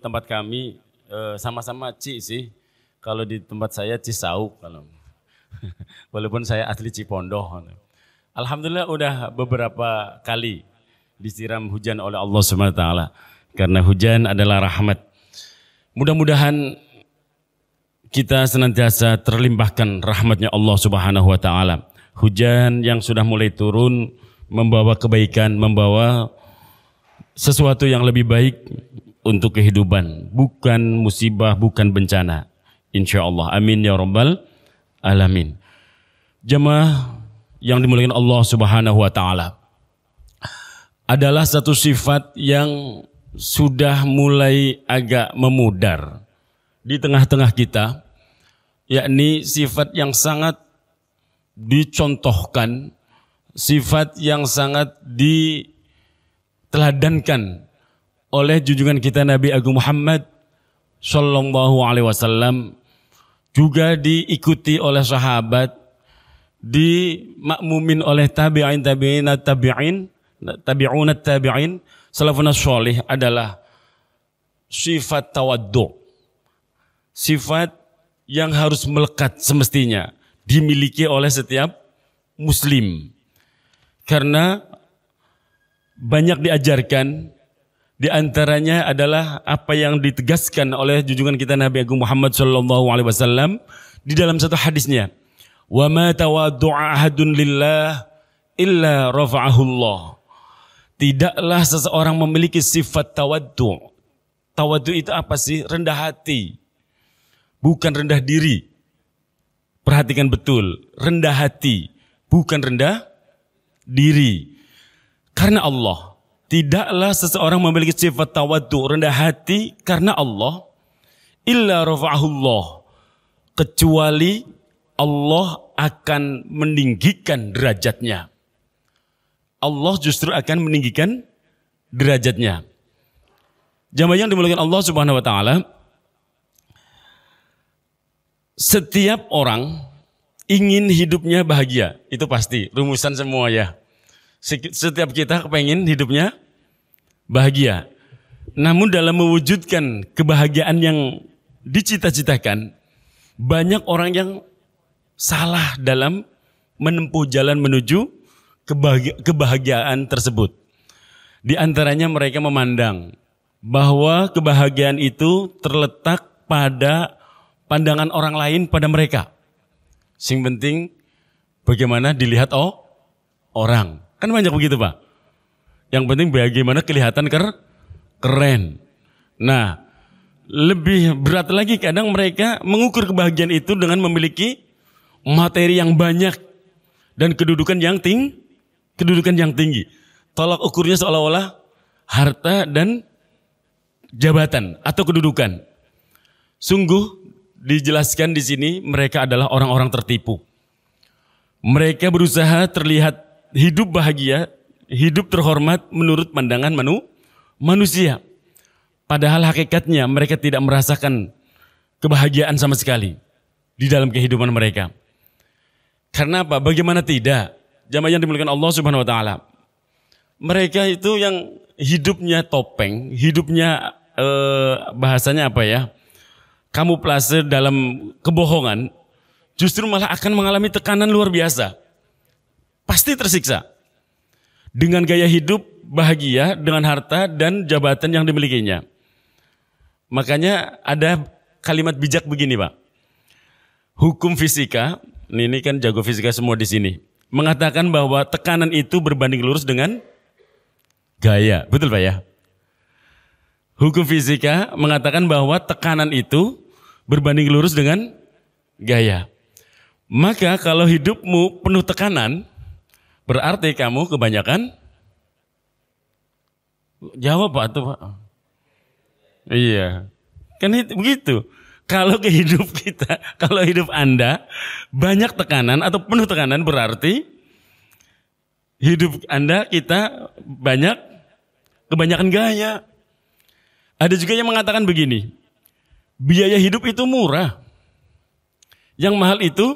tempat kami sama-sama Ci sih. Kalau di tempat saya Cisauk kalau. Walaupun saya asli Cipondoh. Alhamdulillah udah beberapa kali disiram hujan oleh Allah SWT. Karena hujan adalah rahmat. Mudah-mudahan kita senantiasa terlimpahkan rahmatnya Allah Subhanahu wa taala. Hujan yang sudah mulai turun membawa kebaikan, membawa sesuatu yang lebih baik untuk kehidupan, bukan musibah, bukan bencana. Insyaallah. Amin ya rabbal alamin. Jemaah yang dimuliakan Allah Subhanahu wa taala. Adalah satu sifat yang sudah mulai agak memudar di tengah-tengah kita, yakni sifat yang sangat dicontohkan, sifat yang sangat diteladankan oleh junjungan kita Nabi Agung Muhammad Sallallahu Alaihi Wasallam, juga diikuti oleh sahabat, dimakmumin oleh tabi'in, tabi'unat tabi'in, salafun sholih adalah sifat tawaddu. Sifat yang harus melekat semestinya dimiliki oleh setiap muslim. Karena banyak diajarkan, di antaranya adalah apa yang ditegaskan oleh junjungan kita Nabi Agung Muhammad sallallahu alaihi wasallam di dalam satu hadisnya. Wa ma tawaddu'a ahadun lillah illa rafa'ahu Allah. Tidaklah seseorang memiliki sifat tawaddu'. Tawaddu' itu apa sih? Rendah hati. Bukan rendah diri. Perhatikan betul, rendah hati, bukan rendah diri. Karena Allah, tidaklah seseorang memiliki sifat tawaddu, rendah hati karena Allah, illa rafa'ahullah, kecuali Allah akan meninggikan derajatnya. Allah justru akan meninggikan derajatnya. Jamaah yang dimuliakan Allah Subhanahu wa taala, setiap orang ingin hidupnya bahagia, itu pasti, rumusan semua ya. Setiap kita kepengen hidupnya bahagia. Namun dalam mewujudkan kebahagiaan yang dicita-citakan, banyak orang yang salah dalam menempuh jalan menuju kebahagiaan tersebut. Di antaranya mereka memandang bahwa kebahagiaan itu terletak pada pandangan orang lain pada mereka. Sing penting bagaimana dilihat orang. Kan banyak begitu Pak. Yang penting bagaimana kelihatan keren. Nah, lebih berat lagi kadang mereka mengukur kebahagiaan itu dengan memiliki materi yang banyak dan kedudukan yang tinggi. Tolak ukurnya seolah-olah harta dan jabatan atau kedudukan. Sungguh dijelaskan di sini mereka adalah orang-orang tertipu. Mereka berusaha terlihat hidup bahagia, hidup terhormat menurut pandangan manusia. Padahal hakikatnya mereka tidak merasakan kebahagiaan sama sekali di dalam kehidupan mereka. Karena apa? Bagaimana tidak? Jamaah yang dimuliakan Allah Subhanahu wa taala. Mereka itu yang hidupnya topeng, hidupnya bahasanya apa ya? Kamuflase dalam kebohongan, justru malah akan mengalami tekanan luar biasa. Pasti tersiksa. Dengan gaya hidup bahagia, dengan harta dan jabatan yang dimilikinya. Makanya ada kalimat bijak begini Pak. Hukum fisika, ini kan jago fisika semua di sini, mengatakan bahwa tekanan itu berbanding lurus dengan gaya. Betul Pak ya? Hukum fisika mengatakan bahwa tekanan itu berbanding lurus dengan gaya. Maka kalau hidupmu penuh tekanan, berarti kamu kebanyakan. Jawab Pak tuh Pak. Iya. Kan begitu. Kalau kalau hidup Anda banyak tekanan atau penuh tekanan, berarti hidup Anda kita kebanyakan gaya. Ada juga yang mengatakan begini, biaya hidup itu murah, yang mahal itu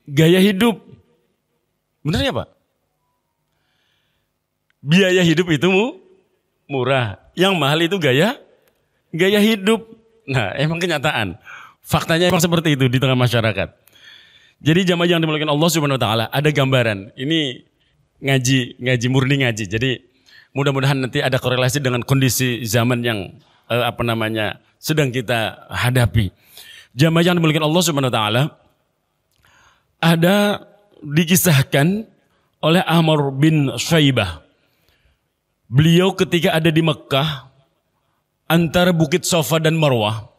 gaya hidup. Benar ya Pak? Biaya hidup itu murah, yang mahal itu gaya gaya hidup. Nah, emang kenyataan. Faktanya emang seperti itu di tengah masyarakat. Jadi jamaah yang dimuliakan Allah Subhanahu wa taala, ada gambaran. Ini ngaji murni ngaji. Jadi mudah-mudahan nanti ada korelasi dengan kondisi zaman yang sedang kita hadapi. Jamaah yang dimuliakan Allah Subhanahu wa taala, ada dikisahkan oleh Amr bin Syaibah. Beliau ketika ada di Mekah antara Bukit Safa dan Marwah,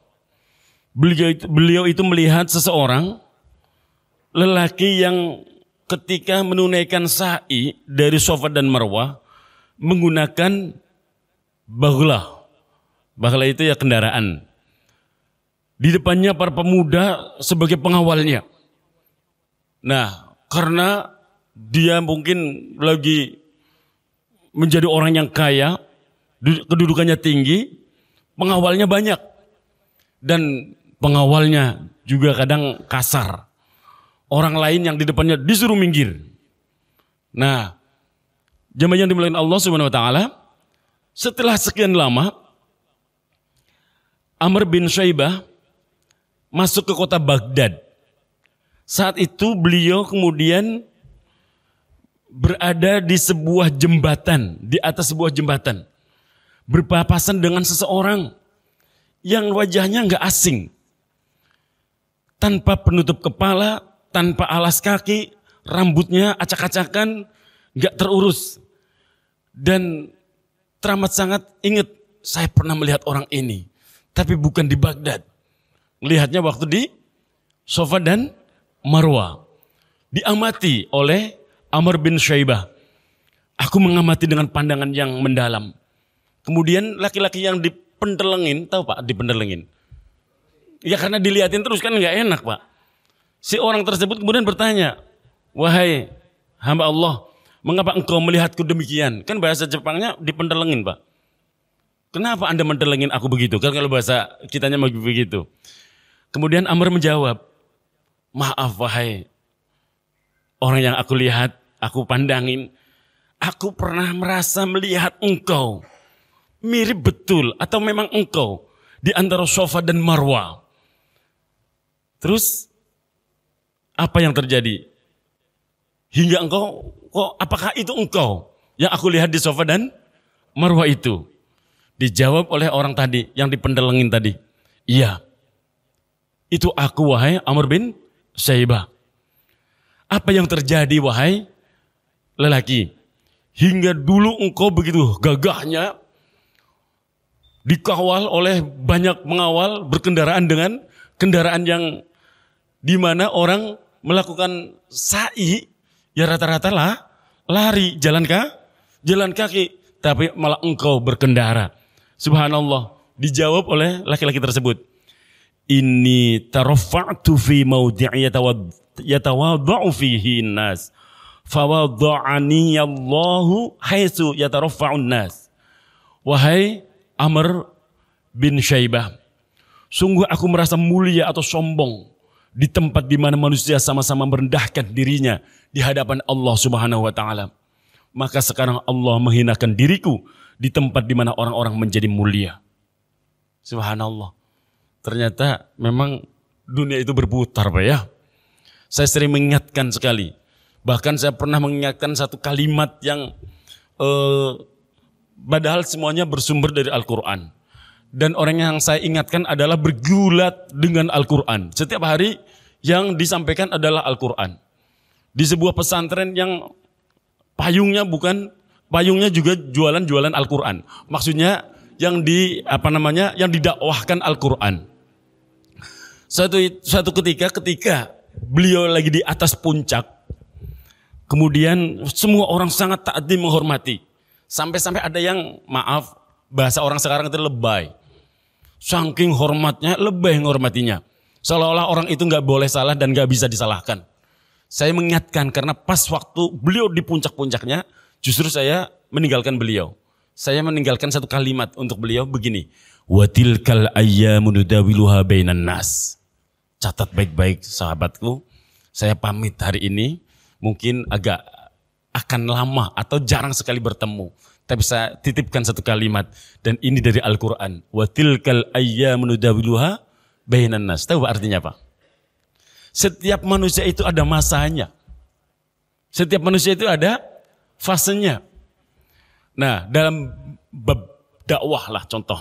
beliau itu melihat seseorang lelaki yang ketika menunaikan sa'i dari Safa dan Marwah menggunakan baghlah. Baghlah itu ya kendaraan. Di depannya para pemuda sebagai pengawalnya. Nah, karena dia mungkin lagi menjadi orang yang kaya, kedudukannya tinggi, pengawalnya banyak. Dan pengawalnya juga kadang kasar. Orang lain yang di depannya disuruh minggir. Nah, jamaah yang dimuliakan Allah Subhanahu wa taala, setelah sekian lama Amr bin Syaibah masuk ke kota Baghdad. Saat itu beliau kemudian berada di sebuah jembatan, di atas sebuah jembatan, berpapasan dengan seseorang yang wajahnya nggak asing, tanpa penutup kepala, tanpa alas kaki, rambutnya acak-acakan, nggak terurus, dan teramat sangat ingat, saya pernah melihat orang ini, tapi bukan di Baghdad. Lihatnya waktu di Safa dan Marwah. Diamati oleh Amr bin Syaibah. Aku mengamati dengan pandangan yang mendalam. Kemudian laki-laki yang dipendelengin, tahu Pak dipendelengin? Ya karena dilihatin terus kan nggak enak Pak. Si orang tersebut kemudian bertanya, wahai hamba Allah, mengapa engkau melihatku demikian? Kan bahasa Jepangnya dipendelengin Pak. Kenapa Anda mendelengin aku begitu? Kan kalau bahasa kitanya begitu. Kemudian Amr menjawab, maaf wahai orang yang aku lihat, aku pandangin, aku pernah merasa melihat engkau. Mirip betul atau memang engkau di antara Safa dan Marwah. Terus apa yang terjadi? Hingga engkau, apakah itu engkau yang aku lihat di Safa dan Marwah itu? Dijawab oleh orang tadi yang dipendelengin tadi. Iya. Itu aku wahai Amr bin Syaibah. Apa yang terjadi wahai lelaki? Hingga dulu engkau begitu gagahnya dikawal oleh banyak pengawal berkendaraan dengan kendaraan yang dimana orang melakukan sa'i ya rata-rata lah lari jalan kaki, tapi malah engkau berkendara. Subhanallah. Dijawab oleh laki-laki tersebut, inni taraffa'tu fi mawdi'i yatawadda'u fihi nas fawadda'ani Allahu haitsu yataraffa'un nas. Wahai Amr bin Syaibah, sungguh aku merasa mulia atau sombong di tempat di mana manusia sama-sama merendahkan dirinya di hadapan Allah Subhanahu wa taala. Maka sekarang Allah menghinakan diriku di tempat di mana orang-orang menjadi mulia. Subhanallah. Ternyata memang dunia itu berputar Pak ya. Saya sering mengingatkan sekali. Bahkan saya pernah mengingatkan satu kalimat yang padahal semuanya bersumber dari Al-Quran. Dan orang yang saya ingatkan adalah bergulat dengan Al-Quran. Setiap hari yang disampaikan adalah Al-Quran. Di sebuah pesantren yang payungnya juga jualan-jualan Al-Quran. Maksudnya yang yang didakwahkan Al-Quran. Suatu ketika beliau lagi di atas puncak, kemudian semua orang sangat ta'zim menghormati. Sampai-sampai ada yang, maaf, bahasa orang sekarang itu lebay. Saking hormatnya, lebay menghormatinya. Seolah-olah orang itu nggak boleh salah dan nggak bisa disalahkan. Saya mengingatkan karena pas waktu beliau di puncak-puncaknya, justru saya meninggalkan beliau. Saya meninggalkan satu kalimat untuk beliau begini. Wa tilkal ayyamu nudawiluha bainan nas. Catat baik-baik sahabatku, saya pamit hari ini, mungkin agak akan lama atau jarang sekali bertemu. Tapi saya titipkan satu kalimat dan ini dari Al-Qur'an. Wa tilkal ayyamu nudawiluha bainan nas. Tahu artinya apa? Setiap manusia itu ada masanya. Setiap manusia itu ada fasenya. Nah, dalam bab dakwah lah contoh.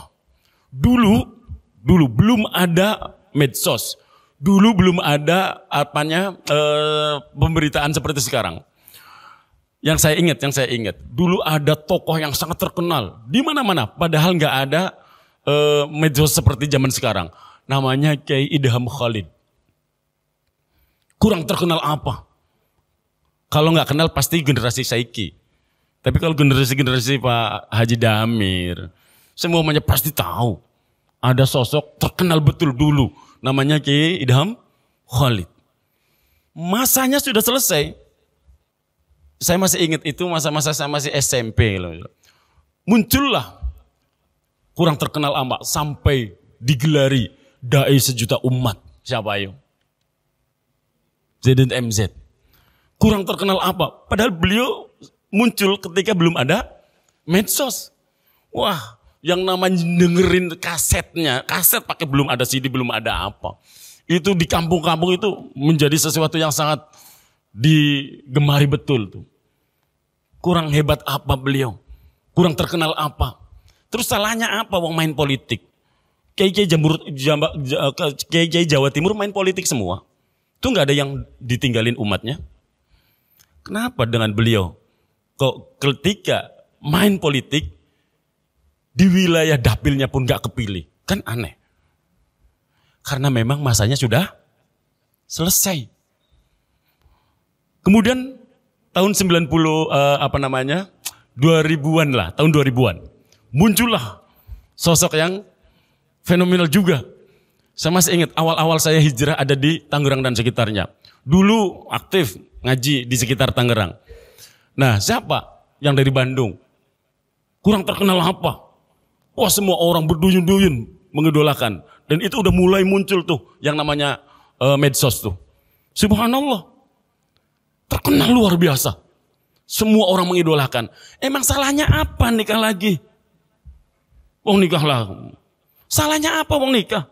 Dulu belum ada medsos. Dulu belum ada pemberitaan seperti sekarang. Yang saya ingat, dulu ada tokoh yang sangat terkenal di mana-mana, padahal nggak ada medsos seperti zaman sekarang. Namanya Kiai Idham Khalid. Kurang terkenal apa? Kalau nggak kenal pasti generasi Saiki. Tapi kalau generasi Pak Haji Damir, semuanya pasti tahu. Ada sosok terkenal betul dulu, namanya Kiai Idham Khalid. Masanya sudah selesai. Saya masih ingat itu masa-masa saya masih SMP. Muncullah kurang terkenal amat sampai digelari dai sejuta umat. Siapa ayo? ZN MZ. Kurang terkenal apa? Padahal beliau muncul ketika belum ada medsos. Wah, yang namanya dengerin kasetnya, kaset pakai belum ada CD, belum ada apa. Itu di kampung-kampung itu menjadi sesuatu yang sangat digemari betul tuh. Kurang hebat apa beliau? Kurang terkenal apa? Terus salahnya apa wong main politik? Kiai Jawa Timur main politik semua. Itu nggak ada yang ditinggalin umatnya. Kenapa dengan beliau? Kok ketika main politik di wilayah dapilnya pun gak kepilih? Kan aneh. Karena memang masanya sudah selesai. Kemudian tahun 2000-an lah, tahun 2000-an. Muncullah sosok yang fenomenal juga. Saya masih ingat awal-awal saya hijrah ada di Tangerang dan sekitarnya. Dulu aktif ngaji di sekitar Tangerang. Nah, siapa yang dari Bandung? Kurang terkenal apa? Wah, semua orang berduyun-duyun mengidolakan. Dan itu udah mulai muncul tuh yang namanya medsos tuh. Subhanallah. Terkenal luar biasa. Semua orang mengidolakan. Emang salahnya apa nikah lagi? Wong nikah lah. Salahnya apa wong nikah?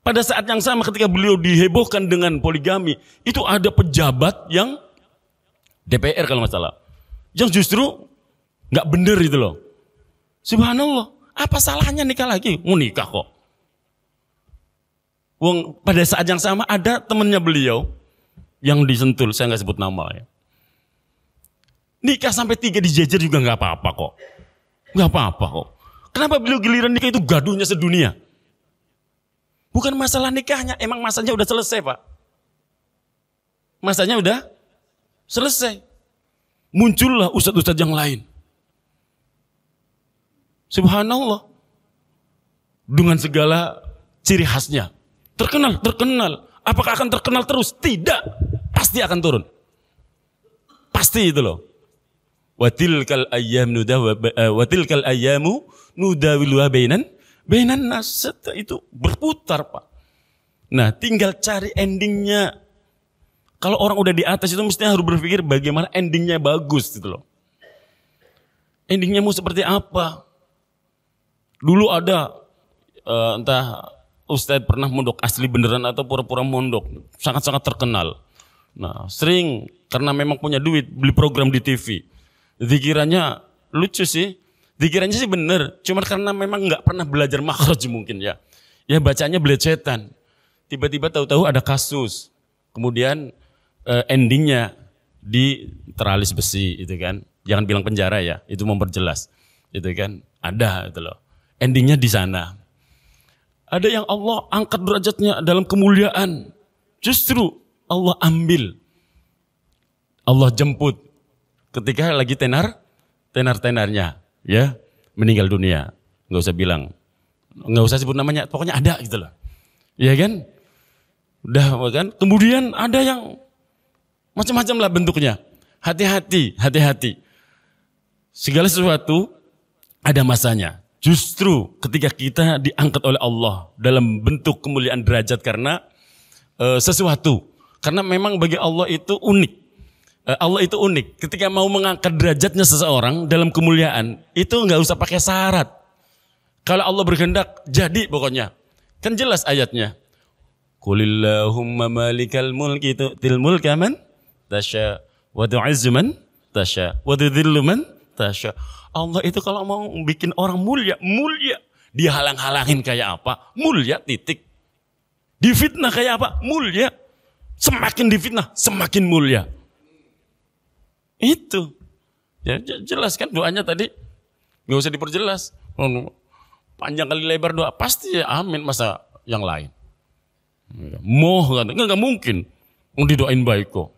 Pada saat yang sama ketika beliau dihebohkan dengan poligami, itu ada pejabat yang DPR kalau nggak salah, yang justru nggak bener itu loh. Subhanallah, apa salahnya nikah lagi? Mau nikah kok. Wong pada saat yang sama ada temennya beliau yang disentul, saya nggak sebut nama ya. Nikah sampai 3 dijejer juga nggak apa-apa kok, nggak apa-apa kok. Kenapa beliau giliran nikah itu gaduhnya sedunia? Bukan masalah nikahnya, emang masanya udah selesai Pak. Masanya udah selesai. Muncullah ustadz-ustadz yang lain. Subhanallah. Dengan segala ciri khasnya. Terkenal. Apakah akan terkenal terus? Tidak. Pasti akan turun. Pasti itu loh. Watilkal ayyamu nudawiluha bainan nas. Itu berputar Pak. Nah, tinggal cari endingnya. Kalau orang udah di atas itu mestinya harus berpikir bagaimana endingnya bagus gitu loh. Endingnya mau seperti apa? Dulu ada entah Ustadz pernah mondok asli beneran atau pura-pura mondok, sangat-sangat terkenal. Nah, sering karena memang punya duit beli program di TV. Dikiranya lucu sih, dikiranya sih bener, cuma karena memang nggak pernah belajar makhraj mungkin ya. Ya bacanya belecetan. Tiba-tiba tahu-tahu ada kasus, kemudian endingnya di teralis besi itu kan. Jangan bilang penjara ya, itu memperjelas. Itu kan ada itu loh. Endingnya di sana. Ada yang Allah angkat derajatnya dalam kemuliaan. Justru Allah ambil. Allah jemput ketika lagi tenar-tenarnya ya, meninggal dunia. Enggak usah bilang. Enggak usah sebut namanya, pokoknya ada gitu loh. Ya kan? Udah kan? Kemudian ada yang macam-macam lah bentuknya. Hati-hati. Segala sesuatu ada masanya. Justru ketika kita diangkat oleh Allah dalam bentuk kemuliaan derajat karena sesuatu. Karena memang bagi Allah itu unik. Allah itu unik. Ketika mau mengangkat derajatnya seseorang dalam kemuliaan, itu nggak usah pakai syarat. Kalau Allah berkehendak, jadi pokoknya. Kan jelas ayatnya. Qulillahumma malikal mulki tu'til mulka man tasya wa tu'izzu man tasya wa tudhillu man tasya. Allah itu kalau mau bikin orang mulia, mulia. Dia halang-halangin kayak apa? Mulia, titik. Difitnah kayak apa? Mulia. Semakin difitnah, semakin mulia. Itu. Ya, jelas kan doanya tadi. Nggak usah diperjelas. Panjang kali lebar doa, pasti ya amin, masa yang lain. Moh kan, nggak mungkin. Didoain baik kok.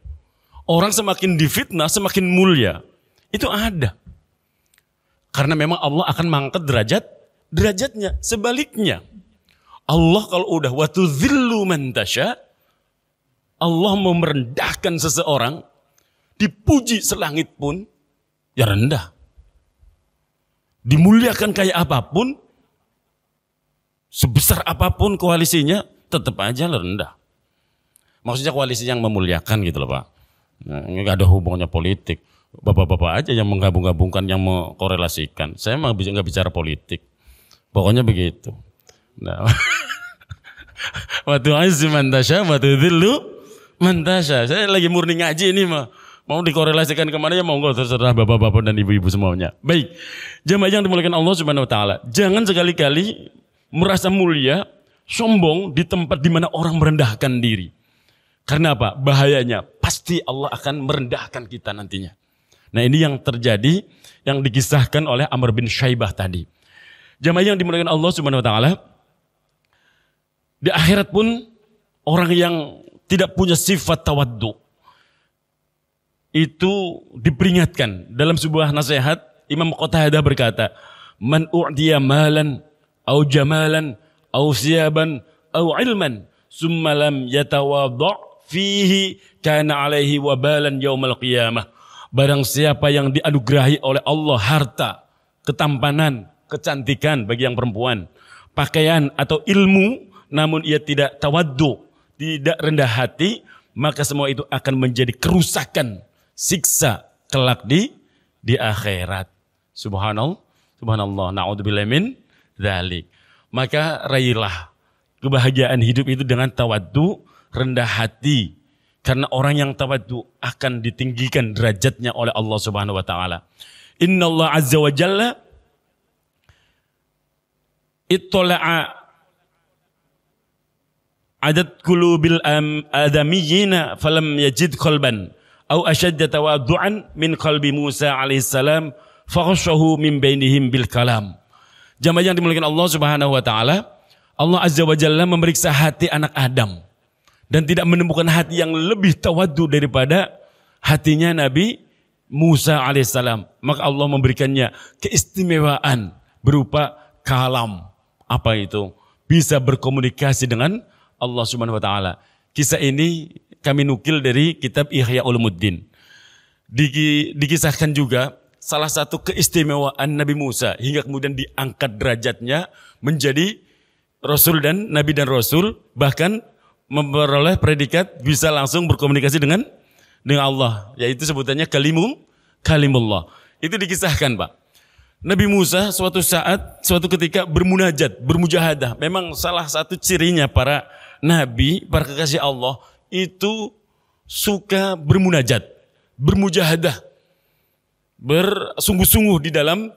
Orang semakin difitnah, semakin mulia. Itu ada. Karena memang Allah akan mengangkat derajatnya. Sebaliknya, Allah kalau udah wa tudzillu man tasya, Allah mau merendahkan seseorang, dipuji selangit pun, ya rendah. Dimuliakan kayak apapun, sebesar apapun koalisinya, tetap aja rendah. Maksudnya koalisi yang memuliakan gitu loh Pak. Nah, nggak ada hubungannya politik. Bapak-bapak aja yang menggabung-gabungkan, yang mengkorelasikan. Saya mah nggak bicara politik. Pokoknya begitu. Nah, wa tu'izzu man tasya wa tudhillu man tasya. Saya lagi murni ngaji ini mah. Mau dikorelasikan kemana ya monggo, terserah bapak-bapak dan ibu-ibu semuanya. Baik, jemaah yang dimuliakan Allah Subhanahu Wa Taala, jangan sekali-kali merasa mulia, sombong di tempat di mana orang merendahkan diri. Karena apa? Bahayanya pasti Allah akan merendahkan kita nantinya. Nah ini yang terjadi, yang dikisahkan oleh Amr bin Syaibah tadi. Jemaah yang dimuliakan Allah Subhanahu Wa Taala, di akhirat pun orang yang tidak punya sifat tawaddu itu diperingatkan. Dalam sebuah nasihat, Imam Qatadah berkata, man u'diya malan, au jamalan, au siyaban, au ilman, summa lam yatawadda' fihi, kana alaihi wabalan yaumal qiyamah. Barang siapa yang dianugerahi oleh Allah harta, ketampanan, kecantikan bagi yang perempuan, pakaian atau ilmu, namun ia tidak tawaddu, tidak rendah hati, maka semua itu akan menjadi kerusakan, siksa kelak di akhirat. Subhanallah, na'udzubillahi min dzalik. Maka raihlah kebahagiaan hidup itu dengan tawaddu, rendah hati. Karena orang yang tawaddu akan ditinggikan derajatnya oleh Allah Subhanahu wa taala. Innallaha azza wa jalla ittala'a adat qulubil adamiyyina falam yajid qalban au ashadda tawaddu'an min qalbi Musa alaihissalam faghashahu min bainihim bil kalam. Jamaah yang dimuliakan Allah Subhanahu wa taala, Allah Azza wa Jalla memeriksa hati anak Adam dan tidak menemukan hati yang lebih tawaddu daripada hatinya Nabi Musa alaihissalam. Maka Allah memberikannya keistimewaan berupa kalam. Apa itu? Bisa berkomunikasi dengan Allah Subhanahu wa taala. Kisah ini kami nukil dari kitab Ihya Ulumuddin. Dikisahkan juga salah satu keistimewaan Nabi Musa hingga kemudian diangkat derajatnya menjadi Rasul dan Nabi dan Rasul, bahkan memperoleh predikat bisa langsung berkomunikasi dengan Allah, yaitu sebutannya kalimullah. Itu dikisahkan Pak. Nabi Musa suatu saat, suatu ketika bermunajat, bermujahadah. Memang salah satu cirinya para nabi, para kekasih Allah itu suka bermunajat, bermujahadah, bersungguh-sungguh di dalam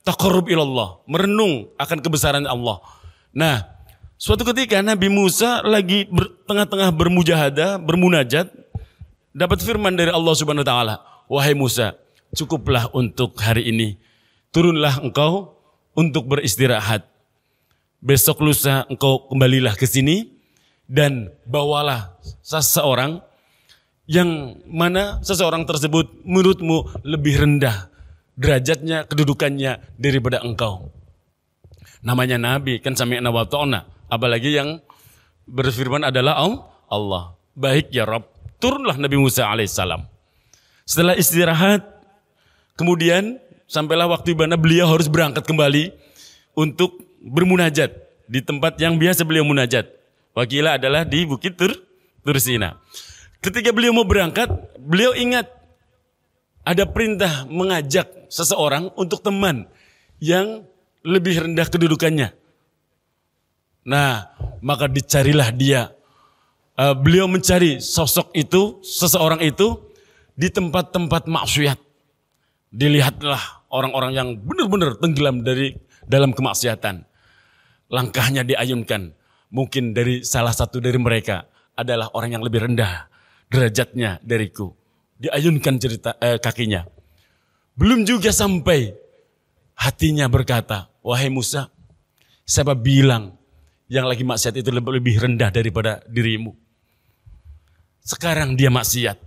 taqarrub ilallah, merenung akan kebesaran Allah. Nah, suatu ketika Nabi Musa lagi tengah-tengah bermujahadah, bermunajat, dapat firman dari Allah Subhanahu wa taala, "Wahai Musa, cukuplah untuk hari ini. Turunlah engkau untuk beristirahat. Besok lusa engkau kembalilah ke sini dan bawalah seseorang yang mana seseorang tersebut menurutmu lebih rendah derajatnya, kedudukannya daripada engkau." Namanya Nabi, kan sami'na wa ta'na. Apalagi yang berfirman adalah Allah. Baik ya Rabb. Turunlah Nabi Musa alaihissalam. Setelah istirahat, kemudian sampailah waktu di mana beliau harus berangkat kembali untuk bermunajat di tempat yang biasa beliau munajat. Wakila adalah di Bukit Tursina. Ketika beliau mau berangkat, beliau ingat ada perintah mengajak seseorang untuk teman yang lebih rendah kedudukannya. Nah, maka dicarilah dia. Beliau mencari sosok itu, seseorang itu di tempat-tempat maksiat. Dilihatlah orang-orang yang benar-benar tenggelam dalam kemaksiatan. Langkahnya diayunkan. Mungkin dari salah satu dari mereka adalah orang yang lebih rendah derajatnya dariku. Diayunkan kakinya. Belum juga sampai, hatinya berkata, wahai Musa, siapa bilang yang lagi maksiat itu lebih rendah daripada dirimu? Sekarang dia maksiat.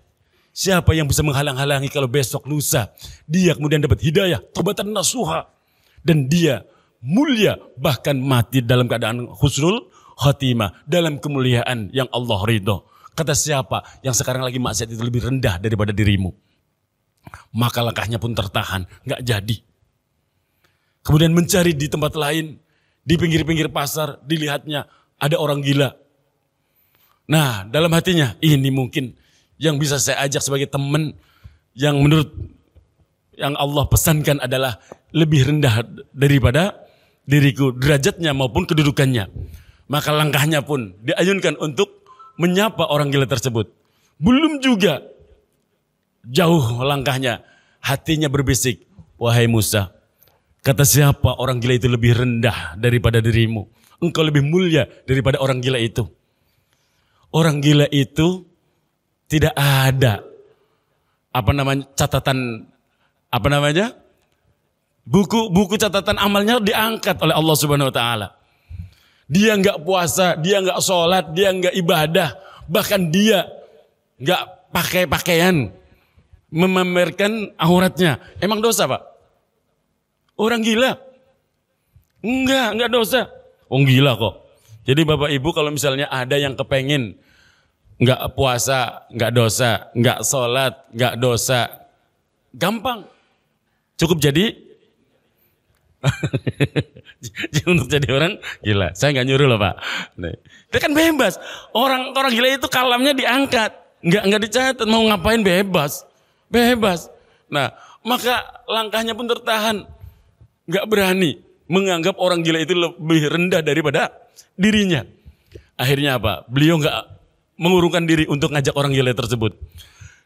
Siapa yang bisa menghalang-halangi kalau besok lusa dia kemudian dapat hidayah, taubatan nasuha, dan dia mulia, bahkan mati dalam keadaan husnul khotimah, dalam kemuliaan yang Allah ridho. Kata siapa yang sekarang lagi maksiat itu lebih rendah daripada dirimu? Maka langkahnya pun tertahan, nggak jadi. Kemudian mencari di tempat lain, di pinggir-pinggir pasar, dilihatnya ada orang gila. Nah, dalam hatinya, ini mungkin yang bisa saya ajak sebagai teman yang menurut yang Allah pesankan adalah lebih rendah daripada diriku, derajatnya maupun kedudukannya. Maka langkahnya pun diayunkan untuk menyapa orang gila tersebut. Belum juga jauh langkahnya, hatinya berbisik, wahai Musa, kata siapa orang gila itu lebih rendah daripada dirimu? Engkau lebih mulia daripada orang gila itu. Orang gila itu tidak ada catatan buku catatan amalnya diangkat oleh Allah Subhanahu wa taala. Dia enggak puasa, dia enggak sholat, dia enggak ibadah, bahkan dia enggak pakai pakaian, memamerkan auratnya. Emang dosa, Pak? Orang gila? Enggak dosa. Orang gila kok. Jadi Bapak Ibu kalau misalnya ada yang kepengen enggak puasa, enggak dosa, enggak sholat, enggak dosa, gampang. Cukup jadi untuk jadi orang gila. Saya nggak nyuruh loh Pak. Itu kan bebas. Orang gila itu kalamnya diangkat, nggak dicatat. Mau ngapain bebas. Nah, maka langkahnya pun tertahan. Nggak berani menganggap orang gila itu lebih rendah daripada dirinya. Akhirnya apa? Beliau nggak mengurungkan diri untuk ngajak orang gila tersebut.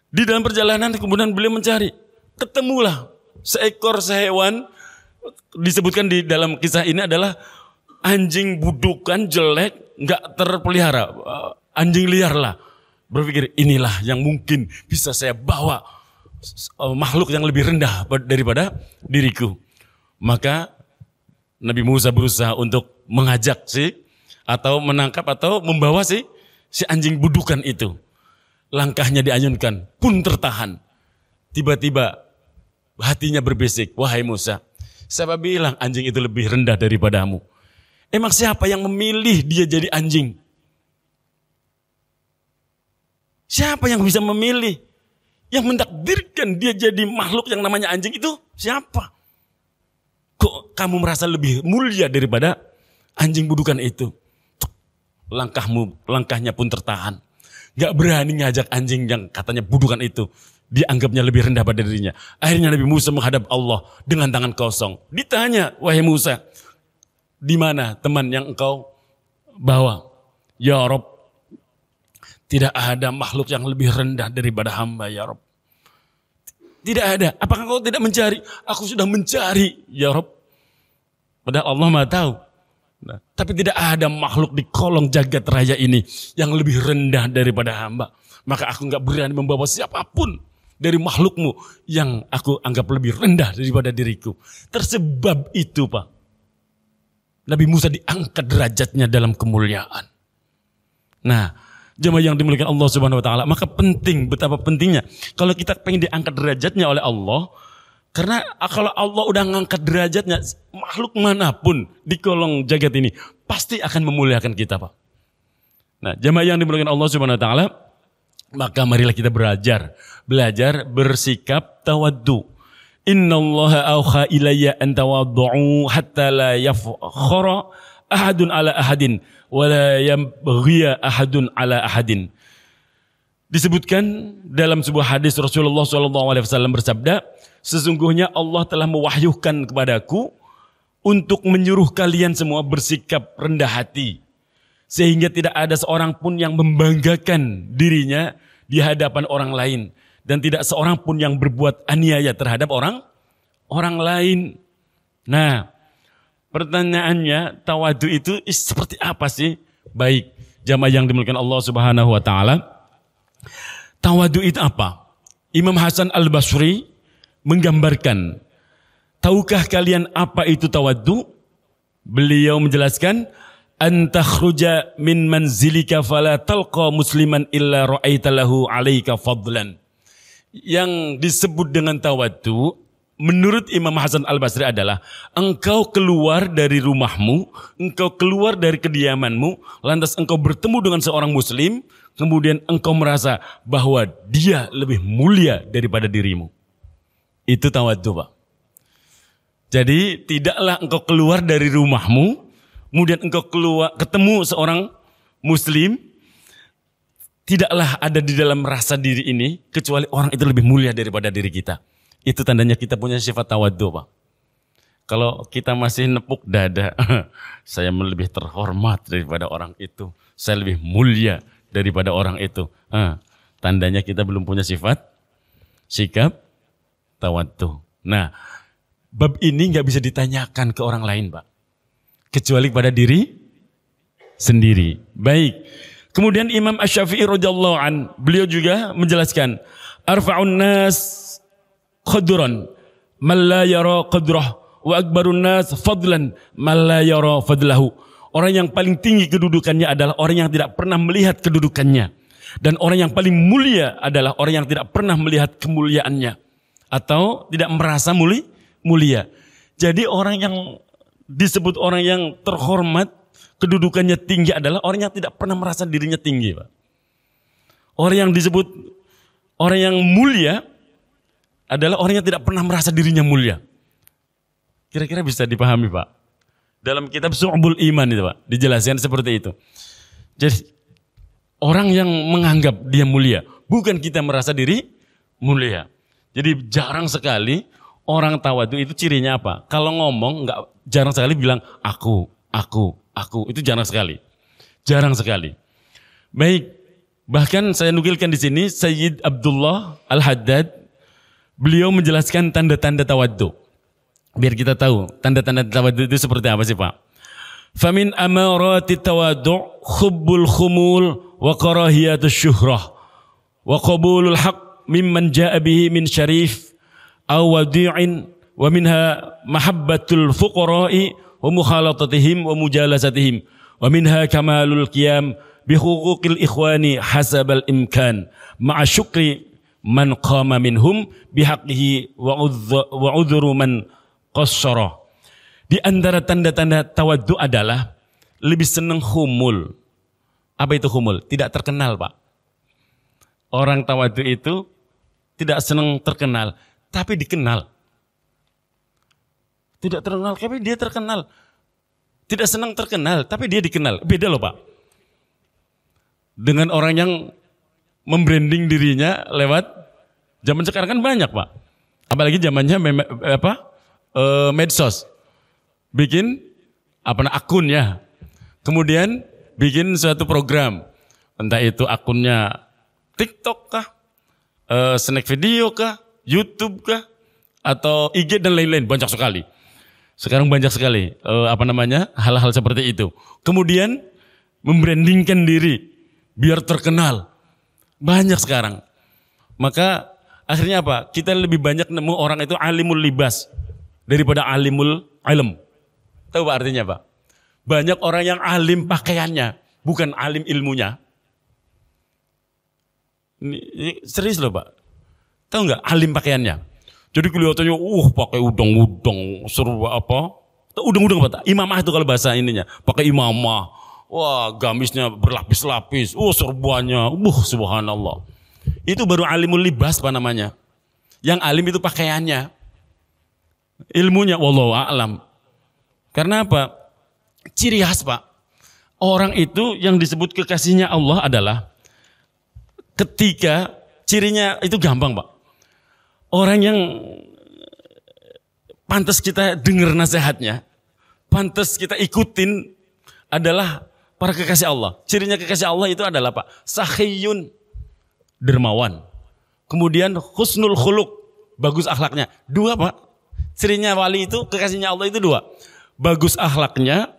Di dalam perjalanan kemudian beliau mencari. Ketemulah seekor hewan. Disebutkan di dalam kisah ini adalah anjing budukan jelek, nggak terpelihara, anjing liar lah. Berpikir inilah yang mungkin bisa saya bawa makhluk yang lebih rendah daripada diriku. Maka Nabi Musa berusaha untuk mengajak atau menangkap atau membawa si anjing budukan itu. Langkahnya diayunkan pun tertahan. Tiba-tiba hatinya berbisik, wahai Musa, siapa bilang anjing itu lebih rendah daripadamu? Emang siapa yang memilih dia jadi anjing? Siapa yang bisa memilih? Yang mentakdirkan dia jadi makhluk yang namanya anjing itu siapa? Kok kamu merasa lebih mulia daripada anjing budukan itu? Langkahnya pun tertahan. Gak berani ngajak anjing yang katanya budukan itu. Dianggapnya lebih rendah pada dirinya. Akhirnya Nabi Musa menghadap Allah dengan tangan kosong. Ditanya, wahai Musa, di mana teman yang engkau bawa? Ya Rob, tidak ada makhluk yang lebih rendah daripada hamba, ya Rob. Tidak ada. Apakah kau tidak mencari? Aku sudah mencari, ya Rob. Padahal Allah Maha tahu. Nah, tapi tidak ada makhluk di kolong jagat raya ini yang lebih rendah daripada hamba. Maka aku enggak berani membawa siapapun dari makhlukmu yang aku anggap lebih rendah daripada diriku. Tersebab itu Pak, Nabi Musa diangkat derajatnya dalam kemuliaan. Nah, jemaah yang dimuliakan Allah Subhanahu wa taala, maka penting, betapa pentingnya kalau kita pengen diangkat derajatnya oleh Allah. Karena kalau Allah udah ngangkat derajatnya, makhluk manapun di kolong jagat ini pasti akan memuliakan kita Pak. Nah, jemaah yang dimuliakan Allah Subhanahu wa taala, maka marilah kita belajar bersikap tawaddu. Innallaha auha ilayya an tawaddu'u hatta la yafkhara ahadun ala ahadin wa la yabghiya ahadun ala ahadin. Disebutkan dalam sebuah hadis Rasulullah SAW bersabda, sesungguhnya Allah telah mewahyukan kepadaku untuk menyuruh kalian semua bersikap rendah hati, sehingga tidak ada seorang pun yang membanggakan dirinya di hadapan orang lain, dan tidak seorang pun yang berbuat aniaya terhadap orang lain. Nah, pertanyaannya, tawadu itu seperti apa sih? Baik, jamaah yang dimuliakan Allah Subhanahu wa taala. Tawadu itu apa? Imam Hasan Al-Basri menggambarkan, tahukah kalian apa itu tawadu? Beliau menjelaskan, antakhruja min manzilika fala talqa musliman illa ra'aita lahu 'alaika fadlan. Yang disebut dengan tawadu menurut Imam Hasan Al-Basri adalah engkau keluar dari rumahmu, engkau keluar dari kediamanmu, lantas engkau bertemu dengan seorang muslim, kemudian engkau merasa bahwa dia lebih mulia daripada dirimu. Itu tawadu, Pak. Jadi tidaklah engkau keluar dari rumahmu, kemudian engkau keluar ketemu seorang muslim, tidaklah ada di dalam rasa diri ini kecuali orang itu lebih mulia daripada diri kita. Itu tandanya kita punya sifat tawadu, Pak. Kalau kita masih nepuk dada, saya lebih terhormat daripada orang itu, saya lebih mulia daripada orang itu. Tandanya kita belum punya sikap tawadu. Nah, bab ini nggak bisa ditanyakan ke orang lain, Pak, kecuali pada diri sendiri. Baik. Kemudian Imam Asy-Syafi'i radhiyallahu an, beliau juga menjelaskan, arfa'un nas qadran man la yara qadrah wa akbarun nas fadlan man la yara fadlahu. Orang yang paling tinggi kedudukannya adalah orang yang tidak pernah melihat kedudukannya, dan orang yang paling mulia adalah orang yang tidak pernah melihat kemuliaannya atau tidak merasa mulia. Jadi orang yang disebut orang yang terhormat, kedudukannya tinggi adalah orang yang tidak pernah merasa dirinya tinggi, Pak. Orang yang disebut orang yang mulia adalah orang yang tidak pernah merasa dirinya mulia. Kira-kira bisa dipahami, Pak? Dalam kitab Syu'bul Iman itu, Pak, dijelaskan seperti itu. Jadi orang yang menganggap dia mulia, bukan kita merasa diri mulia. Jadi jarang sekali orang tawadu itu cirinya apa? Kalau ngomong jarang sekali bilang aku. Itu jarang sekali. Jarang sekali. Baik, bahkan saya nukilkan di sini Sayyid Abdullah Al-Haddad, beliau menjelaskan tanda-tanda tawadu. Biar kita tahu tanda-tanda tawadu itu seperti apa sih, Pak. Famin amarati tawadu' hubbul khumul wa karahiyatus syuhrah wa qabulul haqq mimman ja'a bihi min syarif aw wadi'in wa minha mahabbatul fuqara'i wa mukhalatatihim wa mujalasatihim wa minha kamalul qiyam bi huquqil ikhwani hasabal imkan ma'a syukri man qama minhum bihaqqihi wa udhuru man qassara. Di antara tanda-tanda tawaddu adalah lebih senang humul. Apa itu humul? Tidak terkenal, Pak. Orang tawaddu itu tidak senang terkenal, tapi dikenal. Tidak terkenal, tapi dia terkenal. Tidak senang terkenal, tapi dia dikenal. Beda loh, Pak. Dengan orang yang membranding dirinya lewat zaman sekarang kan banyak, Pak. Apalagi zamannya medsos. Bikin akunnya. Kemudian bikin suatu program. Entah itu akunnya TikTok kah? Snack video kah? YouTube kah? Atau IG dan lain-lain, banyak sekali. Sekarang banyak sekali hal-hal seperti itu. Kemudian membrandingkan diri biar terkenal. Banyak sekarang. Maka akhirnya apa? Kita lebih banyak nemu orang itu alimul libas daripada alimul ilm. Tahu Pak artinya, Pak? Banyak orang yang alim pakaiannya, bukan alim ilmunya. Ini serius loh, Pak. Tahu nggak alim pakaiannya? Jadi kelihatannya, pakai udang-udang, seru apa? Udang-udang apa? Imamah itu kalau bahasa ininya, pakai imamah. Wah, gamisnya berlapis-lapis. Serbannya, subhanallah. Itu baru alimul libas, Pak, namanya. Yang alim itu pakaiannya. Ilmunya, wallahu a'lam. Karena apa? Ciri khas, Pak. Orang itu yang disebut kekasihnya Allah adalah ketika cirinya itu gampang Pak. Orang yang pantas kita dengar nasihatnya, pantas kita ikutin adalah para kekasih Allah. Cirinya kekasih Allah itu adalah Pak, sakhiyun, dermawan. Kemudian husnul khuluq, bagus akhlaknya. Dua Pak, cirinya wali itu, kekasihnya Allah itu dua. Bagus akhlaknya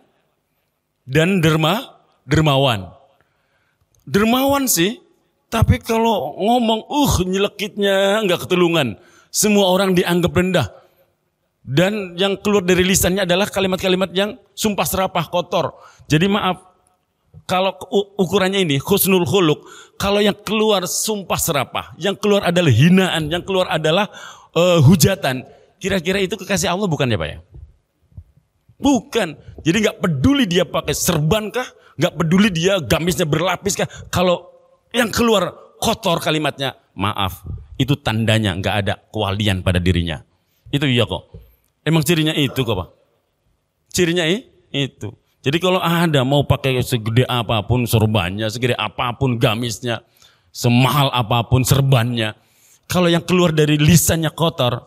dan dermawan. Dermawan sih, tapi kalau ngomong nyelekitnya nggak ketulungan. Semua orang dianggap rendah. Dan yang keluar dari lisannya adalah kalimat-kalimat yang sumpah serapah, kotor. Jadi maaf, kalau ukurannya ini husnul khuluq, kalau yang keluar sumpah serapah, yang keluar adalah hinaan, yang keluar adalah hujatan, kira-kira itu kekasih Allah bukan ya Pak ya? Bukan. Jadi nggak peduli dia pakai serban kah, nggak peduli dia gamisnya berlapis kah, kalau yang keluar kotor kalimatnya, maaf, itu tandanya nggak ada kewalian pada dirinya. Itu iya kok. Emang cirinya itu kok Pak. Cirinya itu. Jadi kalau ada mau pakai segede apapun sorbannya, segede apapun gamisnya, semahal apapun serbannya, kalau yang keluar dari lisannya kotor,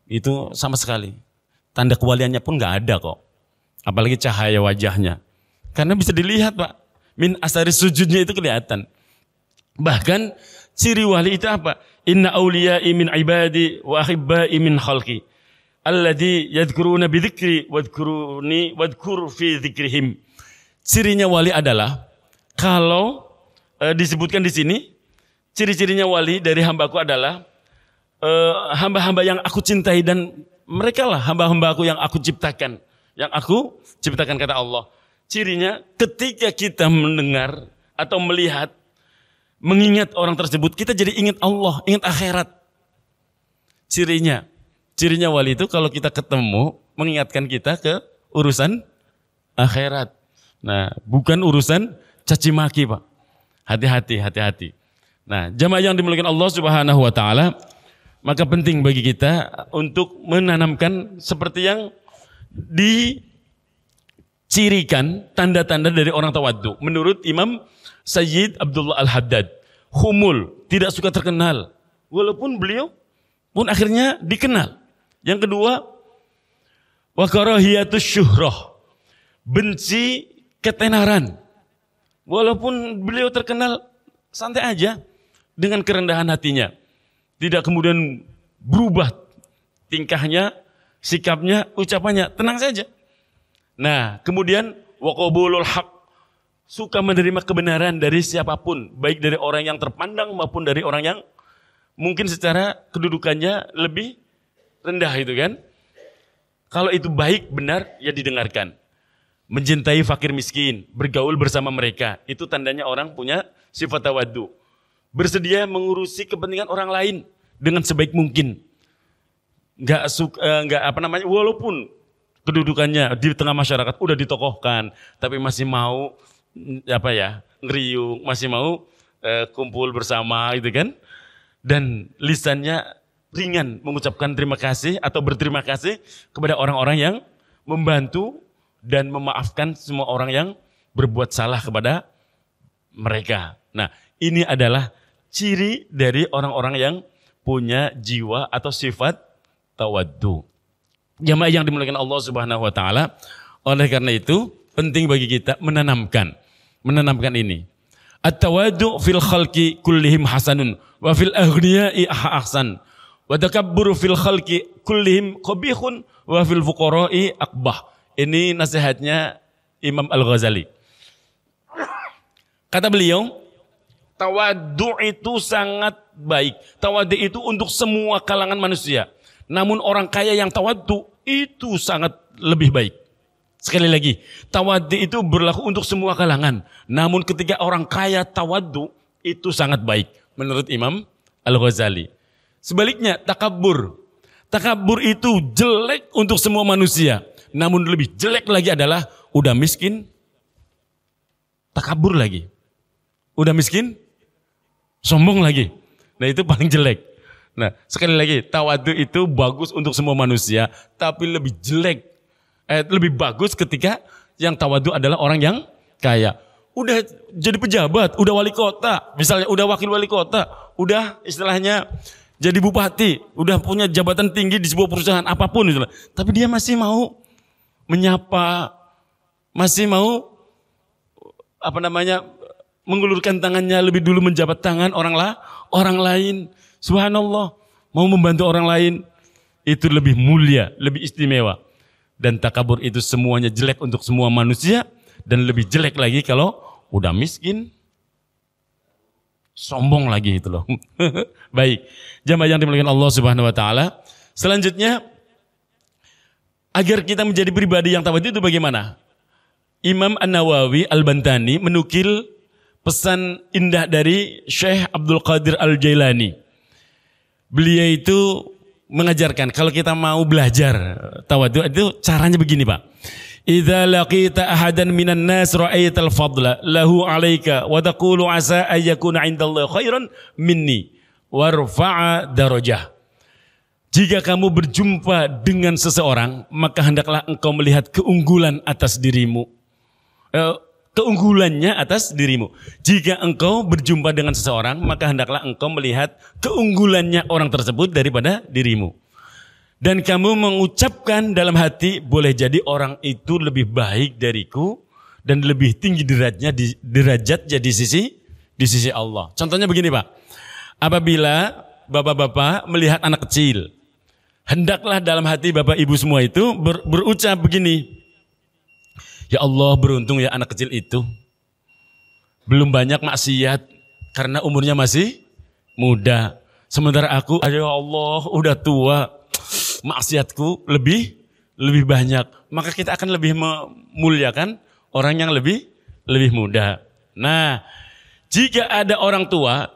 itu sama sekali tanda kewaliannya pun nggak ada kok. Apalagi cahaya wajahnya. Karena bisa dilihat Pak. Min asari sujudnya itu kelihatan. Bahkan ciri wali itu apa? Inna awliya'i min ibadi wa akhibba'i min khalqi. Alladhi yadhkuruna bidhikri wadhkuruni wadhkur fi dhikrihim. Cirinya wali adalah, kalau disebutkan di sini, ciri-cirinya wali dari hambaku adalah hamba-hamba yang aku cintai, dan mereka lah hamba-hambaku yang aku ciptakan. Yang aku ciptakan, kata Allah. Cirinya ketika kita mendengar atau melihat, mengingat orang tersebut, kita jadi ingat Allah, ingat akhirat. Cirinya wali itu kalau kita ketemu, mengingatkan kita ke urusan akhirat. Nah, bukan urusan caci maki Pak. Hati-hati. Nah, jamaah yang dimuliakan Allah Subhanahu wa taala, maka penting bagi kita untuk menanamkan seperti yang dicirikan tanda-tanda dari orang tawaddu. Menurut Imam Sayyid Abdullah Al-Haddad, humul, tidak suka terkenal, walaupun beliau pun akhirnya dikenal. Yang kedua, wa karahiyatus syuhrah, benci ketenaran. Walaupun beliau terkenal, santai aja dengan kerendahan hatinya. Tidak kemudian berubah tingkahnya, sikapnya, ucapannya, tenang saja. Nah, kemudian wa qabulul haq, suka menerima kebenaran dari siapapun, baik dari orang yang terpandang maupun dari orang yang mungkin secara kedudukannya lebih rendah itu kan. Kalau itu baik, benar, ya didengarkan. Mencintai fakir miskin, bergaul bersama mereka, itu tandanya orang punya sifat tawaddu. Bersedia mengurusi kepentingan orang lain dengan sebaik mungkin. Walaupun kedudukannya di tengah masyarakat udah ditokohkan, tapi masih mau ngeriung, masih mau kumpul bersama gitu kan. Dan lisannya ringan mengucapkan terima kasih atau berterima kasih kepada orang-orang yang membantu dan memaafkan semua orang yang berbuat salah kepada mereka. Nah, ini adalah ciri dari orang-orang yang punya jiwa atau sifat tawaddu. Jamaah yang dimuliakan Allah Subhanahu wa taala, oleh karena itu penting bagi kita menanamkan ini. At-tawaddu fil khalqi kullihim hasanun wa fil aghniya'i ahsan. Wa takabburu fil khalqi kullihim qabihun wa fil fuqara'i aqbah. Ini nasihatnya Imam Al-Ghazali. Kata beliau, tawaddu itu sangat baik. Tawaddu itu untuk semua kalangan manusia. Namun orang kaya yang tawaddu itu sangat lebih baik. Sekali lagi, tawaddu itu berlaku untuk semua kalangan. Namun ketika orang kaya tawaddu itu sangat baik menurut Imam Al-Ghazali. Sebaliknya, takabur itu jelek untuk semua manusia. Namun lebih jelek lagi adalah udah miskin, takabur lagi. Udah miskin, sombong lagi. Nah, itu paling jelek. Nah, sekali lagi, tawadhu itu bagus untuk semua manusia, tapi lebih jelek, lebih bagus ketika yang tawadhu adalah orang yang kaya. udah jadi pejabat, udah wali kota, misalnya udah wakil wali kota, udah istilahnya jadi bupati, udah punya jabatan tinggi di sebuah perusahaan apapun gitu. Tapi dia masih mau menyapa, masih mau mengulurkan tangannya lebih dulu menjabat tangan orang lain. Subhanallah, mau membantu orang lain itu lebih mulia, lebih istimewa. Dan takabur itu semuanya jelek untuk semua manusia. Dan lebih jelek lagi kalau udah miskin, sombong lagi itu loh. Baik, jamaah yang dimuliakan Allah Subhanahu Wa Taala. Selanjutnya, agar kita menjadi pribadi yang tawadhu itu bagaimana? Imam An-Nawawi Al-Bantani menukil pesan indah dari Syekh Abdul Qadir Al-Jailani. Beliau itu mengajarkan kalau kita mau belajar tawadhu itu caranya begini, Pak. Idza laqita ahadan minan nas ra'aital fadla lahu 'alaika wa taqulu 'asa ay yakuna 'indallahi khairan minni warfa'a darajah. Jika kamu berjumpa dengan seseorang, maka hendaklah engkau melihat keunggulan atas dirimu. Keunggulannya atas dirimu. Jika engkau berjumpa dengan seseorang, maka hendaklah engkau melihat keunggulannya orang tersebut daripada dirimu. Dan kamu mengucapkan dalam hati, boleh jadi orang itu lebih baik dariku dan lebih tinggi derajatnya di sisi Allah. Contohnya begini, Pak. Apabila bapak-bapak melihat anak kecil, hendaklah dalam hati bapak ibu semua itu berucap begini. Ya Allah, beruntung ya anak kecil itu. Belum banyak maksiat karena umurnya masih muda. Sementara aku, ya Allah, udah tua. Maksiatku lebih banyak, maka kita akan lebih memuliakan orang yang lebih muda. Nah, jika ada orang tua,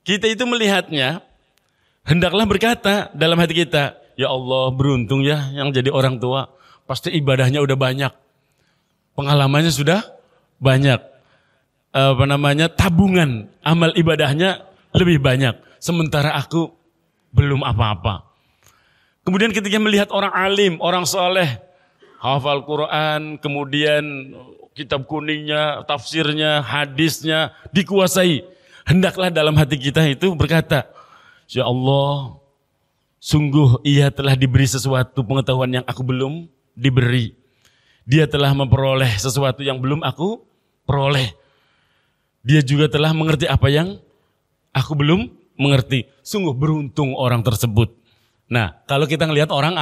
kita itu melihatnya, hendaklah berkata dalam hati kita, ya Allah, beruntung ya yang jadi orang tua, pasti ibadahnya udah banyak, pengalamannya sudah banyak, tabungan amal ibadahnya lebih banyak, sementara aku belum apa-apa. Kemudian ketika melihat orang alim, orang soleh, hafal Quran, kemudian kitab kuningnya, tafsirnya, hadisnya dikuasai. Hendaklah dalam hati kita itu berkata, ya Allah, sungguh ia telah diberi sesuatu pengetahuan yang aku belum diberi. Dia telah memperoleh sesuatu yang belum aku peroleh. Dia juga telah mengerti apa yang aku belum mengerti. Sungguh beruntung orang tersebut. Nah, kalau kita ngelihat orang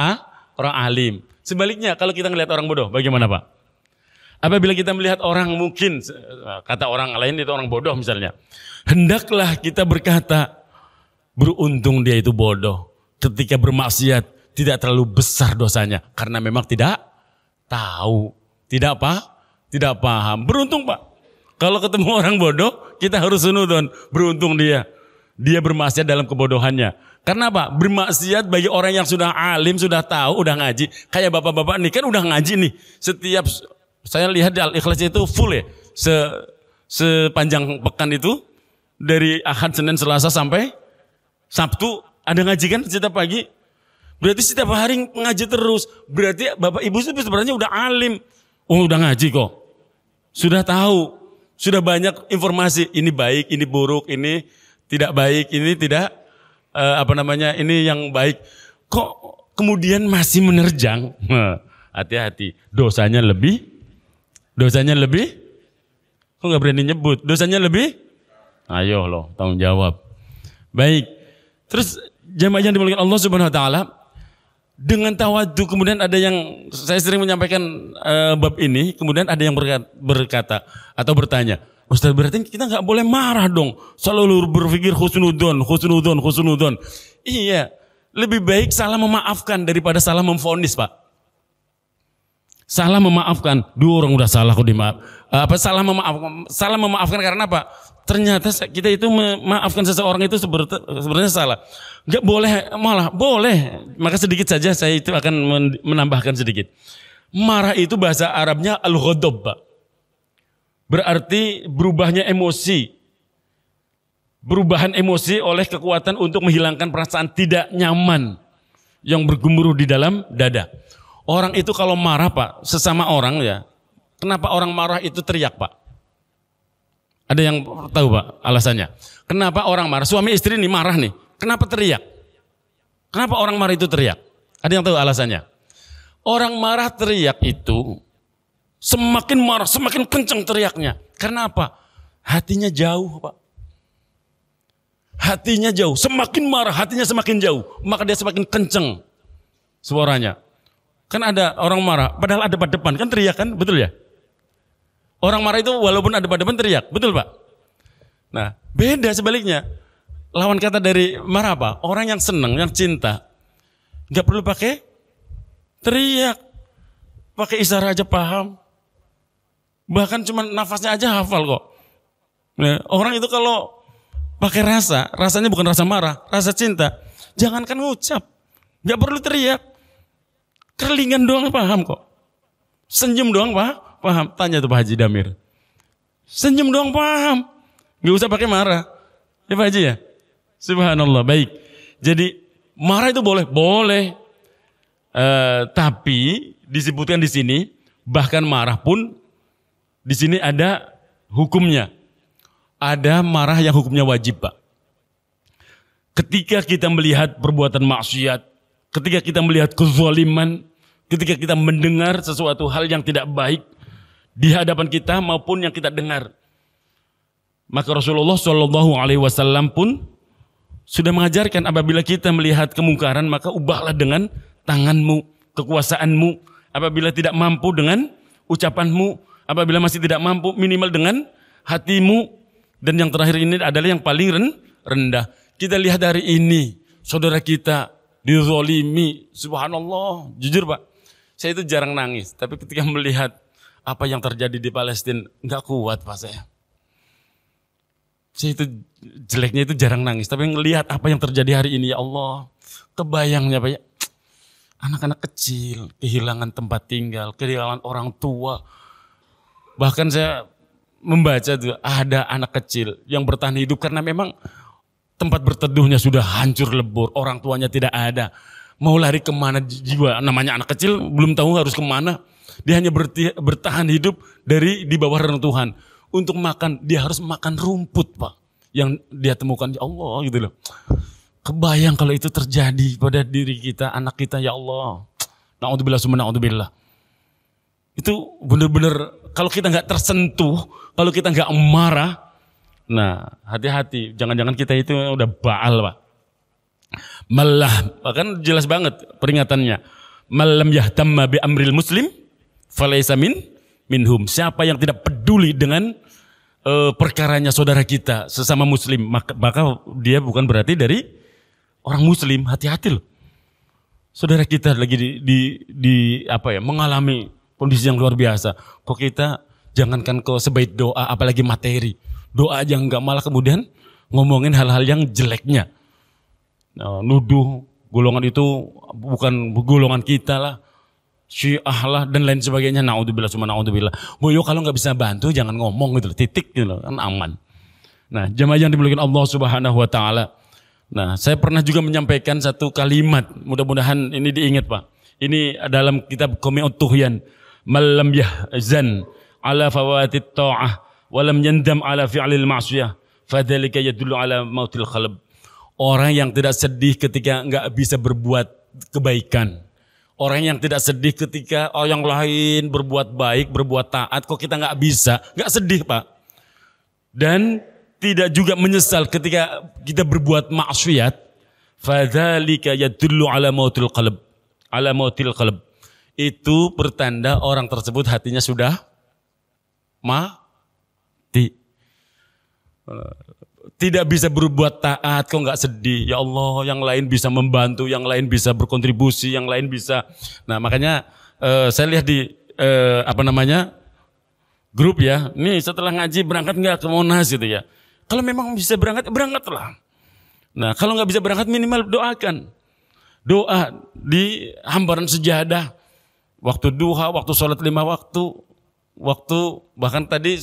alim. Sebaliknya, kalau kita ngelihat orang bodoh, bagaimana, Pak? Apabila kita melihat orang mungkin, kata orang lain itu orang bodoh misalnya. Hendaklah kita berkata, beruntung dia itu bodoh. Ketika bermaksiat, tidak terlalu besar dosanya. Karena memang tidak tahu. Tidak paham. Beruntung, Pak. Kalau ketemu orang bodoh, kita harus sunudon. Beruntung dia. Dia bermaksiat dalam kebodohannya. Karena apa? Bermaksiat bagi orang yang sudah alim, sudah tahu, udah ngaji. Kayak bapak-bapak nih kan udah ngaji nih. Setiap saya lihat di Al-Ikhlas itu full ya. Sepanjang pekan itu dari Ahad, Senin, Selasa sampai Sabtu ada ngaji kan setiap pagi. Berarti setiap hari ngaji terus. Berarti bapak ibu itu sebenarnya udah alim. Oh, udah ngaji kok. Sudah tahu. Sudah banyak informasi. Ini baik, ini buruk, ini tidak baik, ini tidak ini yang baik. Kok kemudian masih menerjang? Hati-hati, dosanya lebih. Kok nggak berani nyebut? Dosanya lebih? Ayo loh, tanggung jawab. Baik. Terus jamaah yang dimuliakan Allah Subhanahu Wa Taala, dengan tawadhu kemudian ada yang saya sering menyampaikan bab ini, kemudian ada yang berkata atau bertanya. Ustaz, berarti kita nggak boleh marah dong. Selalu berpikir husnudon. Iya, lebih baik salah memaafkan daripada salah memvonis, Pak. Salah memaafkan, dua orang udah salah kok dimaaf. Salah memaafkan karena apa? Ternyata kita itu memaafkan seseorang itu sebenarnya salah. Nggak boleh, malah boleh. Maka sedikit saja saya itu akan menambahkan sedikit. Marah itu bahasa Arabnya al-ghadab, Pak. Berarti berubahnya emosi. Perubahan emosi oleh kekuatan untuk menghilangkan perasaan tidak nyaman yang bergemuruh di dalam dada. Orang itu kalau marah, Pak, sesama orang ya. Kenapa orang marah itu teriak, Pak? Ada yang tahu Pak alasannya? Kenapa orang marah? Suami istri nih marah nih. Kenapa teriak? Kenapa orang marah itu teriak? Ada yang tahu alasannya? Orang marah teriak itu semakin marah, semakin kencang teriaknya. Karena apa? Hatinya jauh Pak. Hatinya jauh. Semakin marah, hatinya semakin jauh. Maka dia semakin kencang suaranya. Kan ada orang marah, padahal ada pada depan. Kan teriak kan? Betul ya? Orang marah itu walaupun ada pada depan teriak. Betul Pak? Nah beda sebaliknya. Lawan kata dari marah apa? Orang yang senang, yang cinta. Gak perlu pakai teriak. Pakai isyarat aja paham. Bahkan cuma nafasnya aja hafal kok. Nah, orang itu kalau pakai rasa, rasanya bukan rasa marah, rasa cinta. Jangankan ngucap. Gak perlu teriak. Kerlingan doang paham kok. Senyum doang paham. Tanya tuh Pak Haji Damir. Senyum doang paham. Gak usah pakai marah. Ya Pak Haji ya? Subhanallah. Baik. Jadi marah itu boleh. Boleh. Tapi disebutkan di sini bahkan marah pun di sini ada hukumnya. Ada marah yang hukumnya wajib Pak. Ketika kita melihat perbuatan maksiat, ketika kita melihat kezaliman, ketika kita mendengar sesuatu hal yang tidak baik di hadapan kita maupun yang kita dengar, maka Rasulullah SAW pun sudah mengajarkan apabila kita melihat kemungkaran maka ubahlah dengan tanganmu, kekuasaanmu. Apabila tidak mampu dengan ucapanmu, apabila masih tidak mampu minimal dengan hatimu. Dan yang terakhir ini adalah yang paling rendah. Kita lihat hari ini saudara kita dizalimi, subhanallah. Jujur Pak, saya itu jarang nangis, tapi ketika melihat apa yang terjadi di Palestina nggak kuat Pak saya. Saya itu jeleknya itu jarang nangis, tapi ngelihat apa yang terjadi hari ini ya Allah, kebayangnya Pak ya. Anak-anak kecil kehilangan tempat tinggal, kehilangan orang tua. Bahkan saya membaca tuh ada anak kecil yang bertahan hidup karena memang tempat berteduhnya sudah hancur lebur, orang tuanya tidak ada. Mau lari kemana jiwa, namanya anak kecil belum tahu harus kemana. Dia hanya bertahan hidup dari di bawah reruntuhan. Untuk makan, dia harus makan rumput Pak. Yang dia temukan, ya Allah gitu loh. Kebayang kalau itu terjadi pada diri kita, anak kita, ya Allah. Na'udzubillah summa na'udzubillah. Itu benar-benar kalau kita nggak tersentuh, kalau kita nggak marah, nah hati-hati. Jangan-jangan kita itu udah baal Pak. Malah, bahkan jelas banget peringatannya. Malam yahtamma bi amril muslim, falaysa minhum. Siapa yang tidak peduli dengan perkaranya saudara kita sesama muslim, maka dia bukan berarti dari orang muslim. Hati-hati loh. Saudara kita lagi mengalami kondisi yang luar biasa. Kok kita jangankan kok sebaik doa, apalagi materi. Doa aja enggak, malah kemudian ngomongin hal-hal yang jeleknya. Nuduh golongan itu bukan golongan kita lah. Syiah lah dan lain sebagainya. Na'udzubillah summa na'udzubillah. Boyo kalau nggak bisa bantu jangan ngomong gitu loh. Titik gitu loh, kan aman. Nah, jemaah yang dimuliakan Allah Subhanahu wa taala. Nah, saya pernah juga menyampaikan satu kalimat, mudah-mudahan ini diingat Pak. Ini dalam kitab Qami'ut Tuhyan. Malam yahzan ala fawatit ta'ah wa lam yandam ala fi'lil ma'siyah fadzalika yadullu ala mautil qalb. Orang yang tidak sedih ketika enggak bisa berbuat kebaikan. Orang yang tidak sedih ketika orang lain berbuat baik, berbuat taat, kok kita nggak bisa, nggak sedih Pak. Dan tidak juga menyesal ketika kita berbuat maksiat. Fadzalika yadullu ala mautil qalb. Ala mautil qalb. Itu pertanda orang tersebut hatinya sudah mati. Tidak bisa berbuat taat, kok nggak sedih. Ya Allah, yang lain bisa membantu, yang lain bisa berkontribusi, yang lain bisa. Nah makanya saya lihat di grup ya. Nih setelah ngaji berangkat nggak ke Monas gitu ya. Kalau memang bisa berangkat, berangkatlah. Nah kalau nggak bisa berangkat minimal doakan. Doa di hamparan sejadah. Waktu duha, waktu sholat 5 waktu bahkan tadi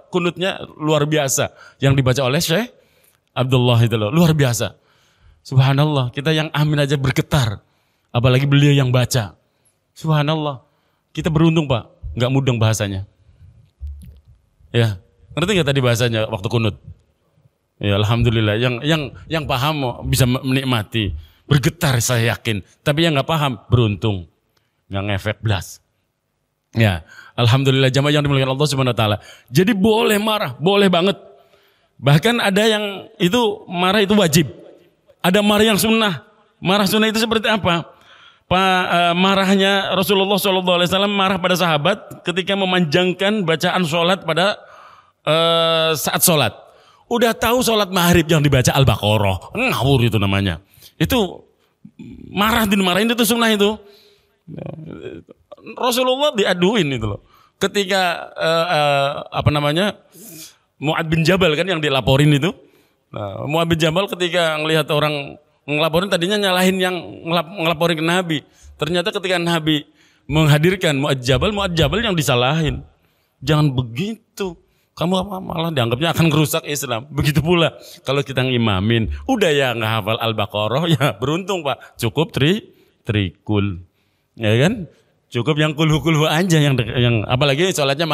kunutnya luar biasa yang dibaca oleh Syekh Abdullah itu loh, luar biasa. Subhanallah, kita yang amin aja bergetar, apalagi beliau yang baca. Subhanallah, kita beruntung Pak, nggak mudeng bahasanya. Ya, Ngerti nggak tadi bahasanya waktu kunut? Ya alhamdulillah. Yang paham bisa menikmati. Bergetar saya yakin. Tapi yang nggak paham beruntung. Nggak ngefek belas. Ya alhamdulillah jamaah yang dimuliakan Allah Subhanahu Wa Taala. Jadi boleh marah, boleh banget. Bahkan ada yang itu marah itu wajib. Ada marah yang sunnah. Marah sunnah itu seperti apa? Marahnya Rasulullah SAW marah pada sahabat ketika memanjangkan bacaan sholat pada saat sholat. Udah tahu sholat maghrib yang dibaca Al-Baqarah, ngawur itu namanya. Itu dimarahin itu sunnah itu. Rasulullah diaduin itu loh. Ketika Mu'ad bin Jabal kan yang dilaporin itu. Nah, Mu'ad bin Jabal ketika ngelihat orang ngelaporin tadinya nyalahin yang ngelaporin ke Nabi. Ternyata ketika Nabi menghadirkan Mu'ad Jabal yang disalahin. Jangan begitu. Kamu malah dianggapnya akan merusak Islam. Begitu pula kalau kita ngimamin, udah ya nggak hafal Al-Baqarah, ya beruntung Pak. Cukup trikul. Ya kan? Cukup yang kulhu aja yang apalagi sholatnya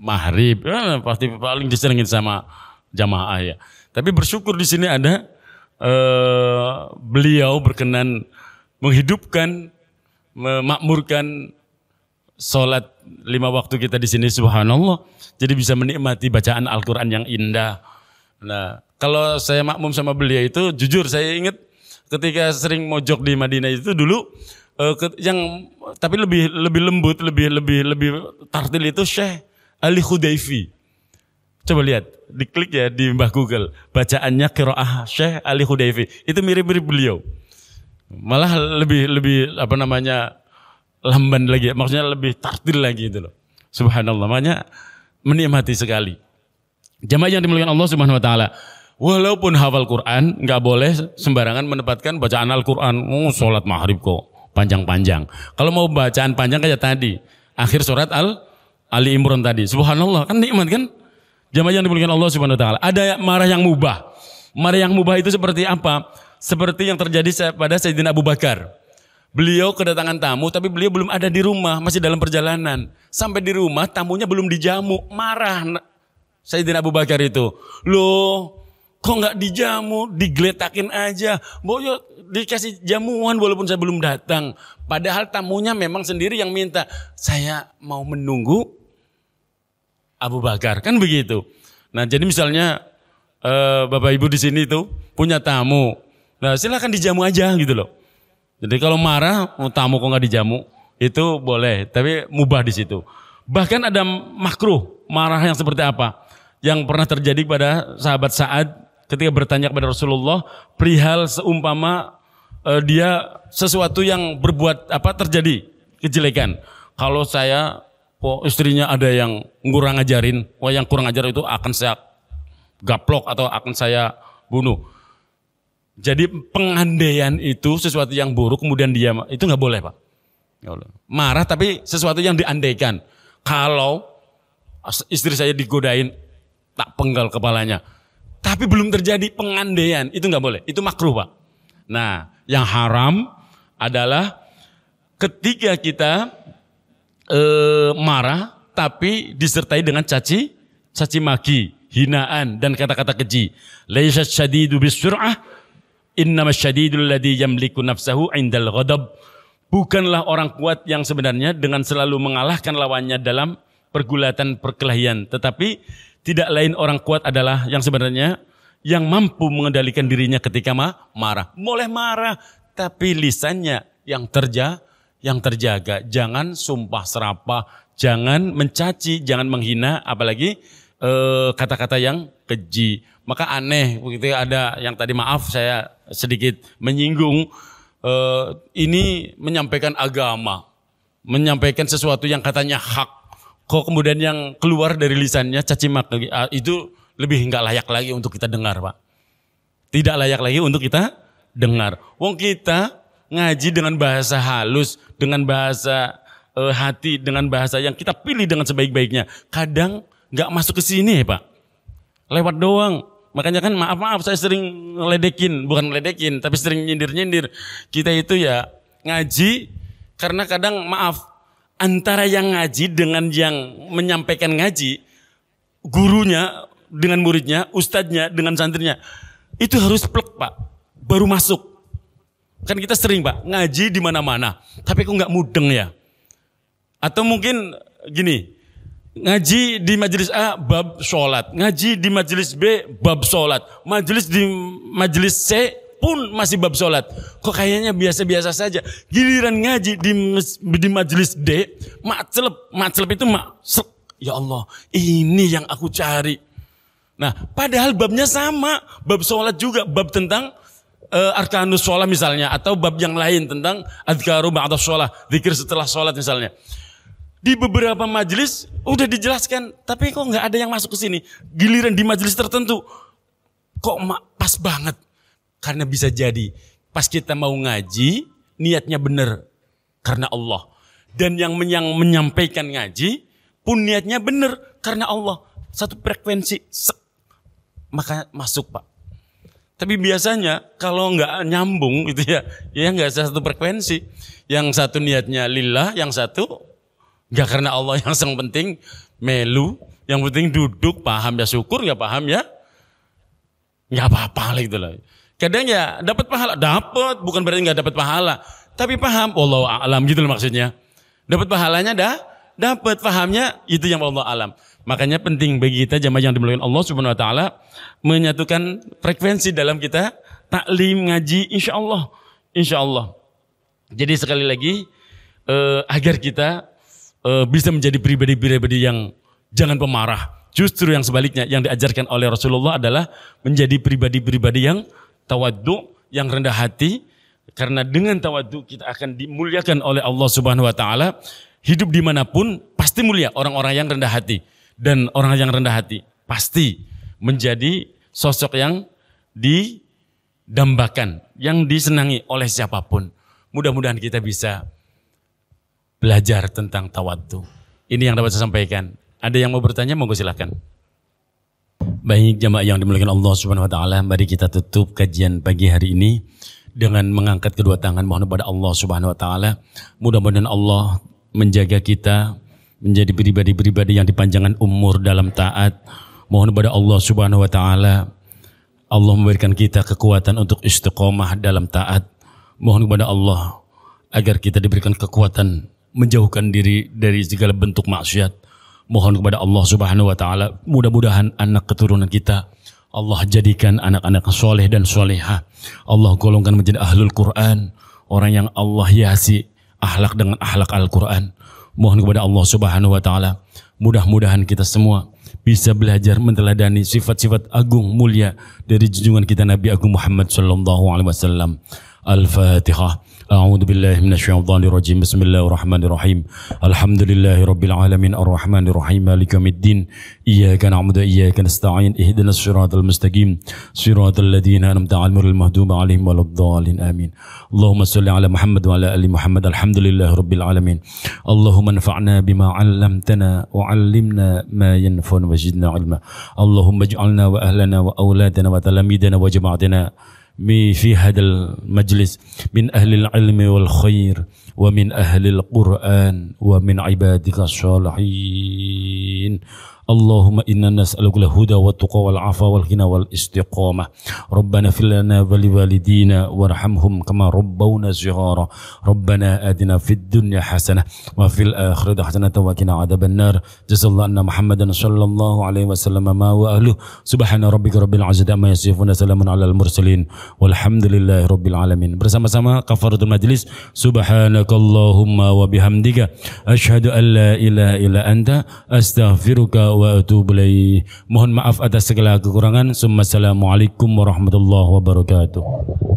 maghrib. Ya, pasti paling diserengin sama jamaah ya. Tapi bersyukur di sini ada beliau berkenan menghidupkan, memakmurkan sholat 5 waktu kita di sini, subhanallah. Jadi bisa menikmati bacaan Al-Quran yang indah. Nah, kalau saya makmum sama beliau itu, jujur saya ingat ketika sering mojok di Madinah itu dulu, tapi lebih lembut, lebih tartil itu Syekh Ali Khudaifi. Coba lihat, diklik ya di Mbah Google, bacaannya qiraah Syekh Ali Khudaifi. Itu mirip-mirip beliau. Malah lebih lamban lagi, maksudnya lebih tartil lagi itu loh. Subhanallah, makanya menikmati sekali. Jamaah yang dimuliakan Allah Subhanahu Wa Taala, walaupun hafal Quran, nggak boleh sembarangan menempatkan bacaan Al-Quran. Sholat maghrib kok panjang-panjang. Kalau mau bacaan panjang kayak tadi, akhir surat Ali Imran tadi, subhanallah kan nikmat kan? Jamaah yang dimuliakan Allah Subhanahu Wa Taala. Ada marah yang mubah. Marah yang mubah itu seperti apa? Seperti yang terjadi pada Sayyidina Abu Bakar. Beliau kedatangan tamu, tapi beliau belum ada di rumah, masih dalam perjalanan. Sampai di rumah, tamunya belum dijamu. Marah Sayyidina Abu Bakar itu. Loh, kok nggak dijamu? Digeletakin aja. Boyo dikasih jamuan walaupun saya belum datang. Padahal tamunya memang sendiri yang minta. Saya mau menunggu Abu Bakar, kan begitu. Nah, jadi misalnya Bapak Ibu di sini tuh punya tamu. Nah, silakan dijamu aja gitu loh. Jadi kalau marah, tamu kok nggak dijamu, itu boleh, tapi mubah di situ. Bahkan ada makruh, marah yang seperti apa? Yang pernah terjadi pada sahabat Sa'ad ketika bertanya kepada Rasulullah perihal seumpama dia sesuatu yang berbuat terjadi kejelekan. Kalau saya, istrinya ada yang kurang ngajarin, yang kurang ajar itu akan saya gaplok atau akan saya bunuh. Jadi pengandaian itu sesuatu yang buruk kemudian dia itu nggak boleh Pak. Marah tapi sesuatu yang diandaikan. Kalau istri saya digodain tak penggal kepalanya, tapi belum terjadi pengandaian, itu nggak boleh. Itu makruh Pak. Nah, yang haram adalah ketika kita marah tapi disertai dengan caci maki, hinaan dan kata-kata keji. Laisa syadidu bisur'ah innama syadidul ladzi yamliku nafsahu indal ghadab. Bukanlah orang kuat yang sebenarnya dengan selalu mengalahkan lawannya dalam pergulatan perkelahian, tetapi tidak lain orang kuat adalah yang sebenarnya yang mampu mengendalikan dirinya ketika marah. Boleh marah, tapi lisannya yang terjaga. Jangan sumpah serapah, jangan mencaci, jangan menghina, apalagi kata-kata yang keji. Maka aneh begitu ada yang tadi, maaf saya sedikit menyinggung, ini menyampaikan agama, menyampaikan sesuatu yang katanya hak, kok kemudian yang keluar dari lisannya caci maki, itu lebih nggak layak lagi untuk kita dengar Pak. Tidak layak lagi untuk kita dengar. Wong kita ngaji dengan bahasa halus, dengan bahasa hati, dengan bahasa yang kita pilih dengan sebaik-baiknya. Kadang nggak masuk ke sini ya Pak, lewat doang. Makanya kan maaf saya sering bukan ngeledekin, tapi sering nyindir-nyindir. Kita itu ya ngaji karena kadang antara yang ngaji dengan yang menyampaikan ngaji gurunya dengan muridnya, ustadznya dengan santrinya. Itu harus plek Pak, baru masuk. Kan kita sering Pak, ngaji di mana-mana, tapi kok nggak mudeng ya? Atau mungkin gini, ngaji di majelis A bab sholat, ngaji di majelis B bab sholat, di majelis C pun masih bab sholat. Kok kayaknya biasa-biasa saja. Giliran ngaji di majelis D, macelep itu ya Allah, ini yang aku cari. Nah, padahal babnya sama, bab sholat juga, bab tentang arkanus sholat misalnya, atau bab yang lain tentang adhkaru ba'da sholat, zikir setelah sholat misalnya. Di beberapa majelis udah dijelaskan, tapi kok nggak ada yang masuk ke sini. Giliran di majelis tertentu, kok pas banget. Karena bisa jadi pas kita mau ngaji, niatnya benar karena Allah. Dan yang menyampaikan ngaji pun niatnya benar karena Allah. Satu frekuensi, maka masuk Pak. Tapi biasanya kalau nggak nyambung gitu ya nggak satu frekuensi. Yang satu niatnya lillah, yang satu nggak karena Allah. Yang penting melu, yang penting duduk, paham ya syukur, nggak paham ya nggak apa-apa gitu loh. Kadang ya dapat pahala, dapat, bukan berarti nggak dapat pahala, tapi paham, wallahu a'lam gitu loh maksudnya. Dapat pahalanya dapat, pahamnya itu yang Allah alam. Makanya penting bagi kita jamaah yang dimuliakan Allah Subhanahu wa taala menyatukan frekuensi dalam kita taklim ngaji insyaallah. Insyaallah. Jadi sekali lagi agar kita bisa menjadi pribadi-pribadi yang jangan pemarah. Justru yang sebaliknya yang diajarkan oleh Rasulullah adalah menjadi pribadi-pribadi yang tawaddu, yang rendah hati, karena dengan tawaddu kita akan dimuliakan oleh Allah Subhanahu wa taala. Hidup dimanapun pasti mulia orang-orang yang rendah hati. Dan orang yang rendah hati pasti menjadi sosok yang didambakan, yang disenangi oleh siapapun. Mudah-mudahan kita bisa belajar tentang tawaddu. Ini yang dapat saya sampaikan. Ada yang mau bertanya, monggo silakan. Baik jamaah yang dimuliakan Allah Subhanahu wa taala, mari kita tutup kajian pagi hari ini dengan mengangkat kedua tangan mohon kepada Allah Subhanahu wa taala. Mudah-mudahan Allah menjaga kita menjadi pribadi-pribadi yang dipanjangkan umur dalam taat. Mohon kepada Allah Subhanahu wa taala Allah memberikan kita kekuatan untuk istiqomah dalam taat. Mohon kepada Allah agar kita diberikan kekuatan menjauhkan diri dari segala bentuk maksiat. Mohon kepada Allah Subhanahu wa taala mudah-mudahan anak keturunan kita Allah jadikan anak-anak soleh dan solehah. Allah golongkan menjadi ahlul Quran, orang yang Allah hiasi akhlak dengan akhlak Al-Quran. Mohon kepada Allah Subhanahu wa taala mudah-mudahan kita semua bisa belajar meneladani sifat-sifat agung mulia dari junjungan kita Nabi Agung Muhammad sallallahu alaihi wasallam. Al-Fatihah. A'udzu billahi minasyaitonir rajim. Bismillahirrahmanirrahim. Alhamdulillahi rabbil alamin arrahmanir rahim maliki yaumiddin. Iyyaka na'budu wa iyyaka nasta'in. Ihdinas siratal mustaqim. Siratal ladzina an'amta 'alaihim ghairil maghdubi 'alaihim waladdallin. Amin. Allahumma shalli 'ala Muhammad wa 'ala ali Muhammad. Alhamdulillahi rabbil alamin. Allahumma anfa'na bima 'allamtana wa 'allimna ma yanfa'una wa zidna 'ilma. Allahumma ij'alna wa ahlana wa auladana wa talamidana wa jama'atana في هذا المجلس من أهل العلم والخير ومن أهل القرآن ومن عبادك الصالحين. اللهم إنا نسألك الهدى والتقى والعفو والغنى والاستقامة. ربنا اغفر لنا ولوالدينا وارحمهم كما ربونا صغارا. ربنا آتنا في الدنيا حسنة وفي الآخرة حسنة وقنا عذاب النار. جزا الله أن محمدا صلى الله عليه وسلم ما وأهله. سبحان ربك رب العزة عما يصفون سلام على المرسلين والحمد لله رب العالمين. Bersama-sama kafaratul majlis. Subhanakallahumma wa bihamdika asyhadu an la ilaha illa anta astaghfiruka wa atubu ilaik. Mohon maaf atas segala kekurangan. Assalamualaikum warahmatullahi wabarakatuh.